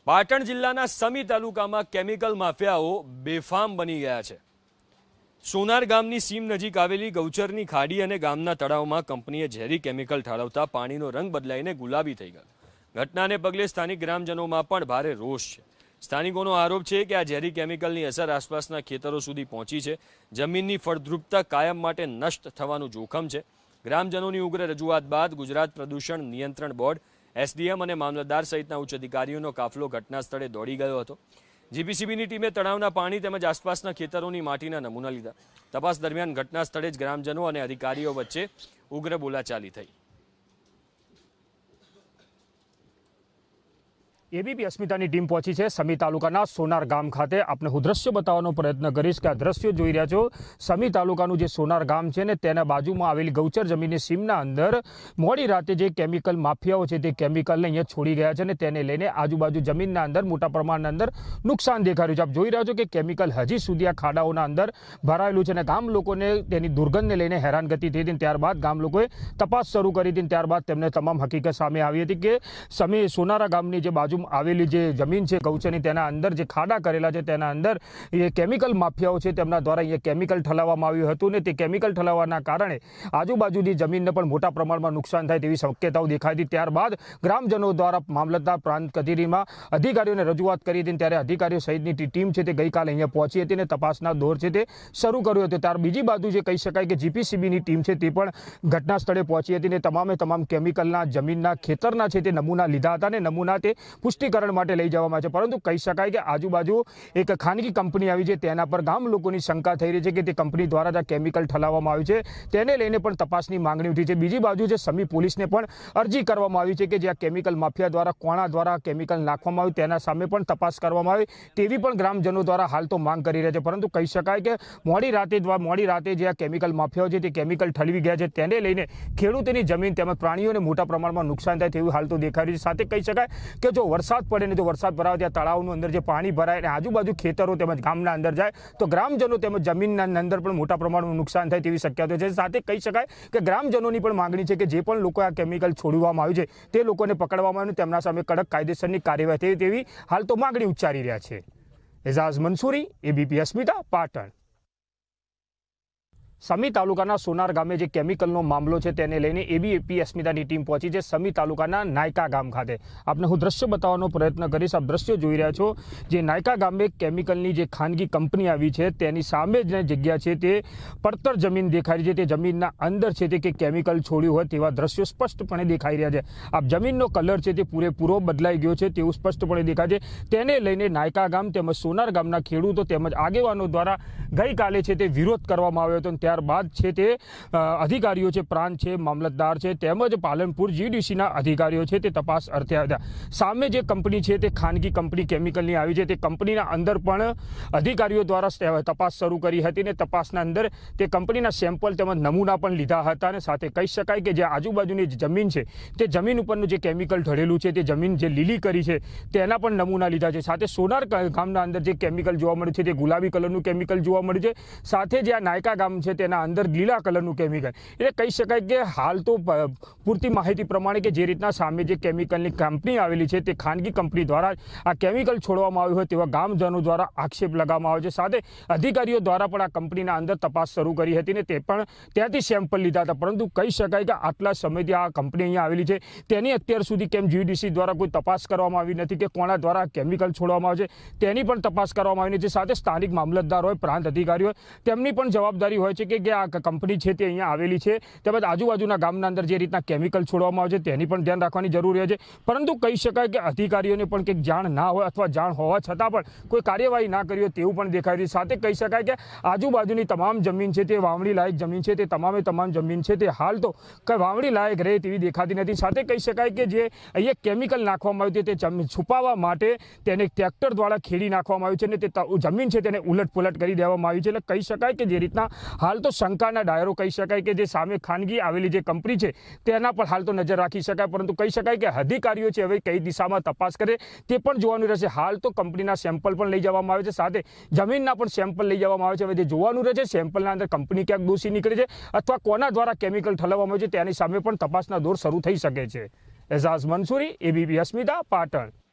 પાટણ જિલ્લાના સમી તાલુકામાં કેમિકલ માફિયાઓ બેફામ બની ગયા છે। સોનાર ગામની સીમ નજીક આવેલી ગૌચરની ખાડી અને ગામના તળાવમાં કંપનીએ ઝેરી કેમિકલ ઠાલવતા પાણીનો રંગ બદલાઈને ગુલાબી થઈ ગયો। ઘટનાને પગલે સ્થાનિક ગ્રામજનોમાં પણ ભારે રોષ છે। સ્થાનિકોનો આરોપ છે કે આ ઝેરી કેમિકલની અસર આસપાસના ખેતરો સુધી પહોંચી છે। જમીનની ફળદ્રુપતા કાયમ માટે નષ્ટ થવાનું જોખમ છે। ગ્રામજનોની ઉગ્ર રજૂઆત બાદ ગુજરાત પ્રદૂષણ નિયંત્રણ બોર્ડ, એસડીએમ અને મામલતદાર સહિતના ઉચ્ચ અધિકારીઓનો કાફલો ઘટના સ્થળે દોડી ગયો હતો। જીપીસીબીની ટીમે તળાવના પાણી તેમજ આસપાસના ખેતરોની માટીના નમૂના લીધા। તપાસ દરમિયાન ઘટના સ્થળે જ ગ્રામજનો અને અધિકારીઓ વચ્ચે ઉગ્ર બોલાચાલી થઈ। એબીપી અસ્મિતાની ટીમ પહોંચી છે સમી તાલુકાના સોનાર ગામ ખાતે। આપને હું દ્રશ્ય બતાવવાનો પ્રયત્ન કરીશ કે આ દ્રશ્યો જોઈ રહ્યા છો સમી તાલુકાનું જે સોનાર ગામ છે ને તેના બાજુમાં આવેલી ગૌચર જમીનની સીમના અંદર મોડી રાતે જે કેમિકલ માફિયાઓ છે તે કેમિકલને અહીંયા છોડી ગયા છે ને તેને લઈને આજુબાજુ જમીનના અંદર મોટા પ્રમાણના અંદર નુકસાન દેખાઈ રહ્યું છે। આપ જોઈ રહ્યા છો કે કેમિકલ હજી સુધી આ ખાડાઓના અંદર ભરાયેલું છે અને ગામ લોકોને તેની દુર્ગંધને લઈને હેરાનગતિ થઈ હતી। ત્યારબાદ ગામ લોકોએ તપાસ શરૂ કરી હતી। ત્યારબાદ તેમને તમામ હકીકત સામે આવી હતી કે સમી સોનારા ગામની જે બાજુ આવેલી જે જમીન છે ગૌચરની તેના અંદર જે ખાડા કરેલા છે તેના અંદર એ કેમિકલ માફિયાઓ છે તેમના દ્વારા અહીંયા કેમિકલ ઠલાવવામાં આવ્યું હતું ને તે કેમિકલ ઠલાવવાના કારણે આજુબાજુની જમીનને પણ મોટા પ્રમાણમાં નુકસાન થાય તેવી શક્યતાઓ દેખાઈ હતી। ત્યારબાદ ગ્રામજનો દ્વારા મામલતદાર પ્રાંત કચેરીમાં અધિકારીઓને રજૂઆત કરી હતી। ત્યારે અધિકારીઓ સહિતની ટીમ છે તે ગઈકાલે અહીંયા પહોંચી હતી અને તપાસના દોર છે તે શરૂ કર્યો હતો। ત્યાર બીજી બાજુ જે કહી શકાય કે જીપીસીબીની ટીમ છે તે પણ ઘટના સ્થળે પહોંચી હતી ને તમામ કેમિકલના જમીનના ખેતરના છે તે નમૂના લીધા હતા અને નમૂના તે પુષ્ટિકરણ માટે લઈ જવામાં આવે છે। પરંતુ કહી શકાય કે આજુબાજુ એક ખાનગી કંપની આવી છે તેના પર ગામ લોકોની શંકા થઈ રહી છે કે તે કંપની દ્વારા જ આ કેમિકલ ઠલાવવામાં આવ્યું છે તેને લઈને પણ તપાસની માંગણી ઉઠી છે। બીજી બાજુ છે સમી પોલીસને પણ અરજી કરવામાં આવી છે કે જે આ કેમિકલ માફિયા દ્વારા કોના દ્વારા કેમિકલ નાખવામાં આવ્યું તેના સામે પણ તપાસ કરવામાં આવે તેવી પણ ગ્રામજનો દ્વારા હાલ તો માંગ કરી રહ્યા છે। પરંતુ કહી શકાય કે મોડી રાતે જે આ કેમિકલ માફિયાઓ છે તે કેમિકલ ઠલવી ગયા છે તેને લઈને ખેડૂતોની જમીન તેમજ પ્રાણીઓને મોટા પ્રમાણમાં નુકસાન થાય તેવું હાલ તો દેખાઈ રહ્યું છે। સાથે કહી શકાય કે જો વરસાદ પડે ને જો વરસાદ ભરાવે ત્યાં તળાવનું અંદર જે પાણી ભરાય અને આજુબાજુ ખેતરો તેમજ ગામના અંદર જાય તો ગ્રામજનો તેમજ જમીનના અંદર પણ મોટા પ્રમાણમાં નુકસાન થાય તેવી શક્યતા છે। સાથે કહી શકાય કે ગ્રામજનોની પણ માંગણી છે કે જે પણ લોકો આ કેમિકલ છોડવામાં આવ્યું છે તે લોકોને પકડવામાં આવ્યું તેમના સામે કડક કાયદેસરની કાર્યવાહી થાય તેવી હાલ તો માંગણી ઉચ્ચારી રહ્યા છે। એઝાઝ મંસૂરી, એબીપી અસ્મિતા, પાટણ। સમી તાલુકાના સોનાર ગામે જે કેમિકલનો મામલો છે તેને લઈને એબીપી અસ્મિતાની ટીમ પહોંચી છે સમી તાલુકાના નાયકા ગામ ખાતે। આપને હું દ્રશ્ય બતાવવાનો પ્રયત્ન કરીશ। આપ દ્રશ્યો જોઈ રહ્યા છો જે નાયકા ગામે કેમિકલની જે ખાનગી કંપની આવી છે તેની સામે જે જગ્યા છે તે પડતર જમીન દેખાઈ રહી છે। તે જમીનના અંદર છે તે કે કેમિકલ છોડ્યું હોય તેવા દ્રશ્યો સ્પષ્ટપણે દેખાઈ રહ્યા છે। આપ જમીનનો કલર છે તે પૂરેપૂરો બદલાઈ ગયો છે તેવું સ્પષ્ટપણે દેખાય છે। તેને લઈને નાયકા ગામ તેમજ સોનાર ગામના ખેડૂતો તેમજ આગેવાનો દ્વારા ગઈકાલે છે તે વિરોધ કરવામાં આવ્યો હતો। ત્યારબાદ છે તે અધિકારીઓ છે પ્રાંત છે મામલતદાર છે તેમજ પાલનપુર જીડીસીના અધિકારીઓ છે તે તપાસ અર્થે આવ્યા હતા। સામે જે કંપની છે તે ખાનગી કંપની કેમિકલની આવી છે તે કંપનીના અંદર પણ અધિકારીઓ દ્વારા તપાસ શરૂ કરી હતી ને તપાસના અંદર તે કંપનીના સેમ્પલ તેમજ નમૂના પણ લીધા હતા। અને સાથે કહી શકાય કે જે આજુબાજુની જમીન છે તે જમીન ઉપરનું જે કેમિકલ ઢળેલું છે તે જમીન જે લીલી કરી છે તેના પણ નમૂના લીધા છે। સાથે સોનાર ગામના અંદર જે કેમિકલ જોવા મળ્યું છે તે ગુલાબી કલરનું કેમિકલ જોવા મળ્યું છે। સાથે જે આ નાયકા ગામ છે તેના અંદર લીલા કલરનું કેમિકલ એટલે કહી શકાય કે હાલ તો પૂરતી માહિતી પ્રમાણે કે જે રીતના સામે જે કેમિકલની કંપની આવેલી છે તે ખાનગી કંપની દ્વારા આ કેમિકલ છોડવામાં આવ્યું હોય તેવા ગામજનો દ્વારા આક્ષેપ લગાવવામાં આવે છે। સાથે અધિકારીઓ દ્વારા પણ આ કંપનીના અંદર તપાસ શરૂ કરી હતી ને તે પણ ત્યાંથી સેમ્પલ લીધા હતા। પરંતુ કહી શકાય કે આટલા સમયથી આ કંપની અહીંયા આવેલી છે તેની અત્યાર સુધી કેમ જીડીસી દ્વારા કોઈ તપાસ કરવામાં આવી નથી કે કોના દ્વારા કેમિકલ છોડવામાં આવે છે તેની પણ તપાસ કરવામાં આવી નથી। સાથે સ્થાનિક મામલતદાર હોય પ્રાંત અધિકારી હોય તેમની પણ જવાબદારી હોય છે કે આ કંપની છે તે અહીંયા આવેલી છે તેમજ આજુબાજુના ગામના અંદર જે રીતના કેમિકલ છોડવામાં આવે છે તેની પણ ધ્યાન રાખવાની જરૂર છે। પરંતુ કહી શકાય કે અધિકારીઓને પણ કંઈક જાણ ના હોય અથવા જાણ હોવા છતાં પણ કોઈ કાર્યવાહી ના કરી હોય તેવું પણ દેખાઈ રહ્યું છે। સાથે કહી શકાય કે આજુબાજુની તમામ જમીન છે તે વાવણી લાયક જમીન છે તે તમામ જમીન છે તે હાલ તો કઈ વાવણી લાયક રહે તેવી દેખાતી નથી। સાથે કહી શકાય કે જે અહીંયા કેમિકલ નાખવામાં આવ્યું છે તે છુપાવવા માટે તેને ટ્રેક્ટર દ્વારા ખેડી નાખવામાં આવ્યું છે અને તે જમીન છે તેને ઉલટપુલટ કરી દેવામાં આવી છે। એટલે કહી શકાય કે જે રીતના હાલ તો શંકાના ડાયરો કહી શકાય કે જે સામે ખાનગી આવેલી જે કંપની છે તેના પર હાલ તો નજર રાખી શકાય। પરંતુ કહી શકાય કે અધિકારીઓ છે હવે કઈ દિશામાં તપાસ કરે તે પણ જોવાનું રહેશે। હાલ તો કંપનીના સેમ્પલ પણ લઈ જવામાં આવે છે સાથે જમીનના પણ સેમ્પલ લઈ જવામાં આવે છે। હવે જે જોવાનું રહેશે સેમ્પલના અંદર કંપની ક્યાંક દોષી નીકળે છે અથવા કોના દ્વારા કેમિકલ ઠલવવામાં આવે છે તેની સામે પણ તપાસના દોર શરૂ થઈ શકે છે। એઝાઝ મંસૂરી, એબીપી અસ્મિતા, પાટણ।